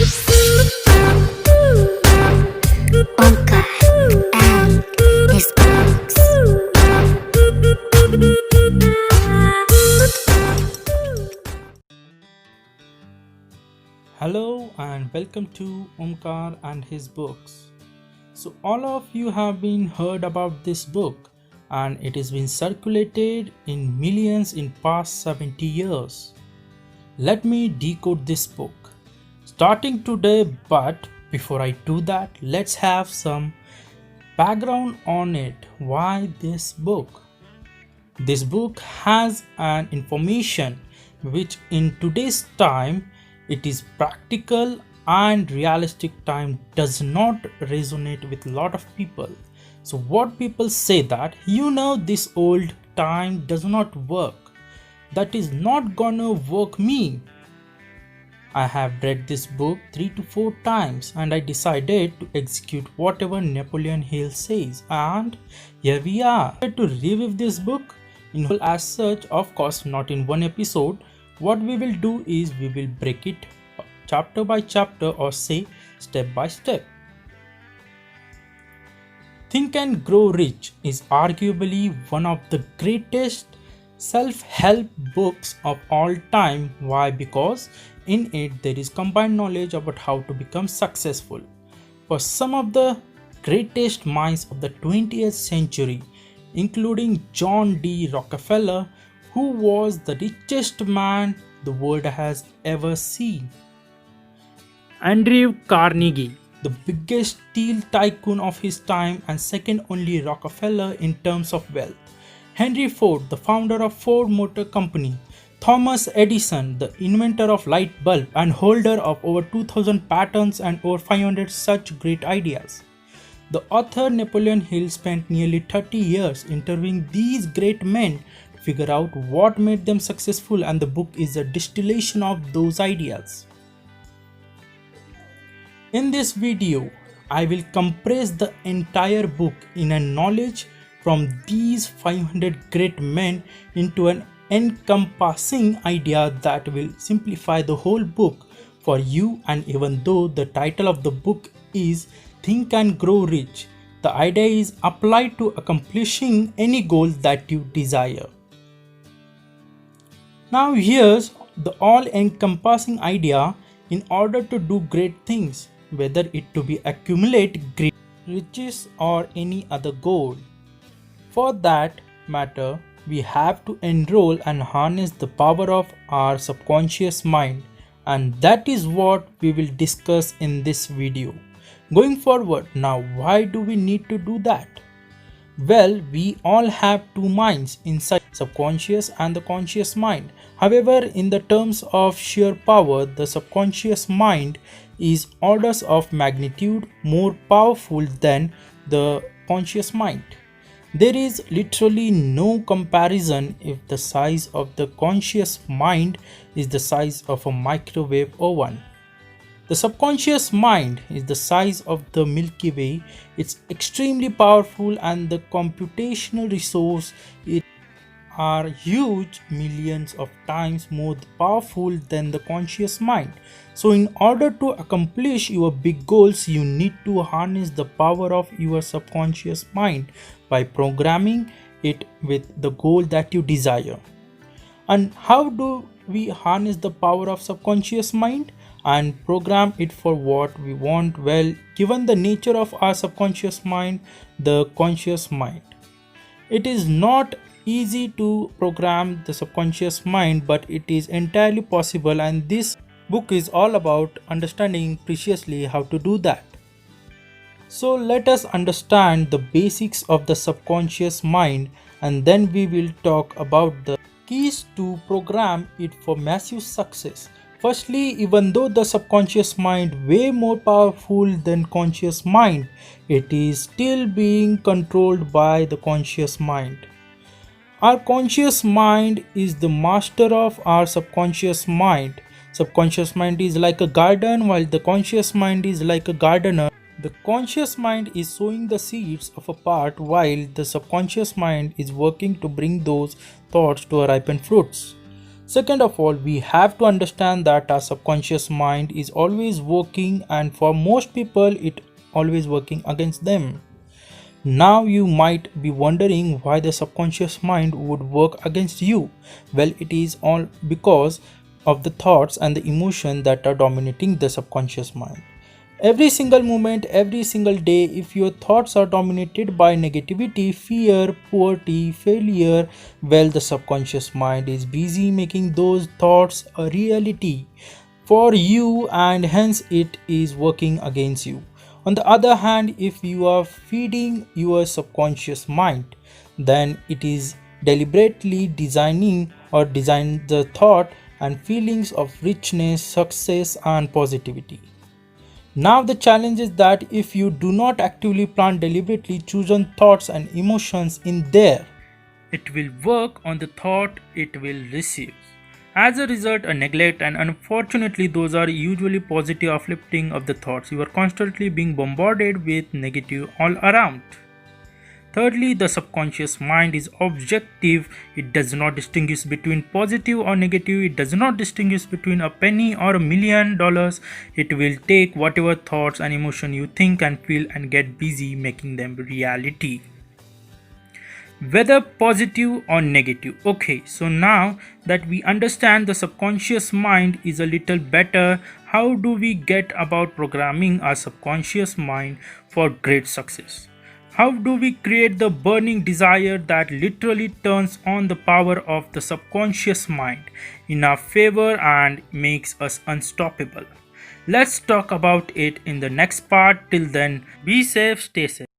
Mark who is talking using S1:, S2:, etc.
S1: Omkar and his books.
S2: Hello and welcome to Omkar and his books. So all of you have been heard about this book and it has been circulated in millions in past 70 years. Let me decode this book starting today, but before I do that, let's have some background on it. Why this book? This book has an information which in today's time it is practical and realistic time does not resonate with a lot of people. So what people say that this old time does not work. That is not gonna work me. I have read this book 3 to 4 times and I decided to execute whatever Napoleon Hill says, and here we are to review this book in whole as such, of course not in one episode. What we will do is we will break it chapter by chapter or say step by step. Think and Grow Rich is arguably one of the greatest self-help books of all time. Why? Because in it there is combined knowledge about how to become successful for some of the greatest minds of the 20th century, including John D. Rockefeller, who was the richest man the world has ever seen. Andrew Carnegie, the biggest steel tycoon of his time and second only Rockefeller in terms of wealth. Henry Ford, the founder of Ford Motor Company. Thomas Edison, the inventor of light bulb and holder of over 2000 patents and over 500 such great ideas. The author Napoleon Hill spent nearly 30 years interviewing these great men to figure out what made them successful, and the book is a distillation of those ideas. In this video, I will compress the entire book in a knowledge from these 500 great men into an encompassing idea that will simplify the whole book for you. And even though the title of the book is Think and Grow Rich, the idea is applied to accomplishing any goal that you desire. Now here's the all-encompassing idea. In order to do great things, whether it to be accumulate great riches or any other goal, for that matter we have to enroll and harness the power of our subconscious mind, and that is what we will discuss in this video. Going forward, now why do we need to do that? Well, we all have two minds inside, subconscious and the conscious mind. However, in the terms of sheer power, the subconscious mind is orders of magnitude more powerful than the conscious mind. There is literally no comparison if the size of the conscious mind is the size of a microwave oven. The subconscious mind is the size of the Milky Way. It's extremely powerful and the computational resource are huge, millions of times more powerful than the conscious mind. So in order to accomplish your big goals, you need to harness the power of your subconscious mind by programming it with the goal that you desire. And how do we harness the power of subconscious mind and program it for what we want? Well, given the nature of our subconscious mind, the conscious mind, it is not easy to program the subconscious mind, but it is entirely possible, and this book is all about understanding preciously how to do that. So let us understand the basics of the subconscious mind, and then we will talk about the keys to program it for massive success. Firstly, even though the subconscious mind way more powerful than conscious mind, it is still being controlled by the conscious mind. Our conscious mind is the master of our subconscious mind. Subconscious mind is like a garden while the conscious mind is like a gardener. The conscious mind is sowing the seeds of a part while the subconscious mind is working to bring those thoughts to ripen fruits. Second of all, we have to understand that our subconscious mind is always working, and for most people it always working against them. Now you might be wondering why the subconscious mind would work against you. Well, it is all because of the thoughts and the emotion that are dominating the subconscious mind. Every single moment, every single day, if your thoughts are dominated by negativity, fear, poverty, failure, well, the subconscious mind is busy making those thoughts a reality for you, and hence it is working against you. On the other hand, if you are feeding your subconscious mind, then it is deliberately designing or design the thought and feelings of richness, success, and positivity. Now, the challenge is that if you do not actively plant deliberately chosen thoughts and emotions in there, it will work on the thought it will receive. As a result, a neglect, and unfortunately, those are usually positive, uplifting of the thoughts. You are constantly being bombarded with negative all around. Thirdly, the subconscious mind is objective. It does not distinguish between positive or negative. It does not distinguish between a penny or $1,000,000. It will take whatever thoughts and emotion you think and feel and get busy making them reality, whether positive or negative. Okay, so now that we understand the subconscious mind is a little better, how do we get about programming our subconscious mind for great success? How do we create the burning desire that literally turns on the power of the subconscious mind in our favor and makes us unstoppable? Let's talk about it in the next part. Till then, be safe, stay safe.